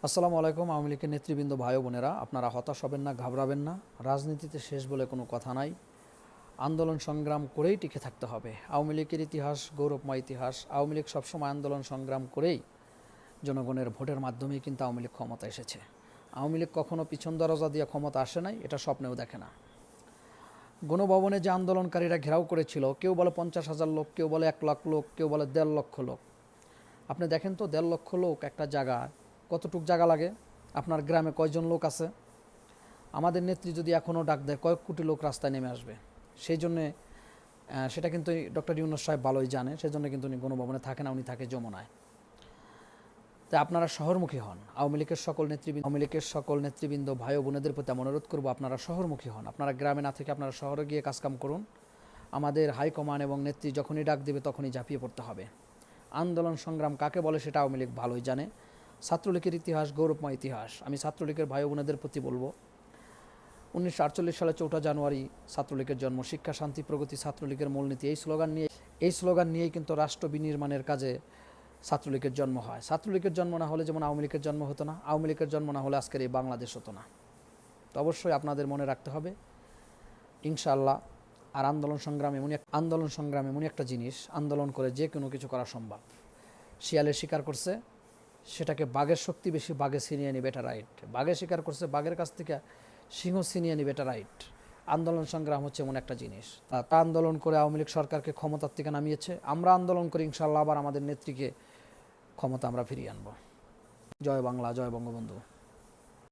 আসসালামু আলাইকুম। আওয়ামী লীগের নেতৃবৃন্দ ভাই বোনেরা, আপনারা হতাশ হবেন না, ঘাবড়াবেন না। রাজনীতিতে শেষ বলে কোনো কথা নাই। আন্দোলন সংগ্রাম করেই টিকে থাকতে হবে। আওয়ামী লীগের ইতিহাস গৌরবময় ইতিহাস। আওয়ামী লীগ সবসময় আন্দোলন সংগ্রাম করেই জনগণের ভোটের মাধ্যমেই কিন্তু আওয়ামী লীগ ক্ষমতা এসেছে। আওয়ামী লীগ কখনো পিছন দরজা দিয়ে ক্ষমতা আসে নাই, এটা স্বপ্নেও দেখে না। গণভবনে যে আন্দোলনকারীরা ঘেরাও করেছিল, কেউ বলে 50,000 লোক, কেউ বলে 1 লাখ লোক, কেউ বলে 1.5 লক্ষ লোক। আপনি দেখেন তো 1.5 লক্ষ লোক একটা জায়গা, কতটুক জায়গা লাগে? আপনার গ্রামে কয়জন লোক আছে? আমাদের নেত্রী যদি এখনও ডাক দেয়, কয়েক কোটি লোক রাস্তায় নেমে আসবে। সেই জন্যে সেটা কিন্তু ডক্টর ইউনূস সাহেব ভালোই জানে, সেই জন্য কিন্তু উনি গণভবনে থাকে না, উনি থাকে যমুনায়। তাই আপনারা শহরমুখী হন। আওয়ামী লীগের সকল নেতৃবৃন্দ ভাই ও বোনেদের প্রতি আমি অনুরোধ করবো, আপনারা শহরমুখী হন। আপনারা গ্রামে না থেকে আপনারা শহরে গিয়ে কাজকাম করুন। আমাদের হাইকমান্ড এবং নেত্রী যখনই ডাক দেবে তখনই ঝাঁপিয়ে পড়তে হবে। আন্দোলন সংগ্রাম কাকে বলে সেটা আওয়ামী লীগ ভালোই জানে। ছাত্রলীগের ইতিহাস গৌরবময় ইতিহাস। আমি ছাত্রলীগের ভাই বোনেদের প্রতি বলবো, 1948 সালে 4 জানুয়ারি ছাত্রলীগের জন্ম। শিক্ষা, শান্তি, প্রগতি ছাত্রলীগের মূলনীতি। এই স্লোগান নিয়েই কিন্তু রাষ্ট্র বিনির্মাণের কাজে ছাত্রলীগের জন্ম হয়। ছাত্রলীগের জন্ম না হলে যেমন আওয়ামী লীগের জন্ম হতো না, আওয়ামী লীগের জন্ম না হলে আজকের এই বাংলাদেশ হতো না। তো অবশ্যই আপনাদের মনে রাখতে হবে, ইনশাআল্লাহ। আর আন্দোলন সংগ্রাম এমনই একটা জিনিস, আন্দোলন করে যে কোনো কিছু করা সম্ভব। শিয়ালের শিকার করছে, সেটাকে বাঘের শক্তি বেশি, বাঘে ছিনিয়ে নিবে, এটা রাইট। বাঘে শিকার করছে, বাঘের কাছ থেকে সিংহ ছিনিয়ে নিবে, এটা রাইট। আন্দোলন সংগ্রাম হচ্ছে এমন একটা জিনিস। তা আন্দোলন করে আওয়ামী লীগ সরকারকে ক্ষমতার থেকে নামিয়েছে। আমরা আন্দোলন করি, ইনশাআল্লাহ আবার আমাদের নেত্রীকে ক্ষমতা আমরা ফিরিয়ে আনবো। জয় বাংলা, জয় বঙ্গবন্ধু।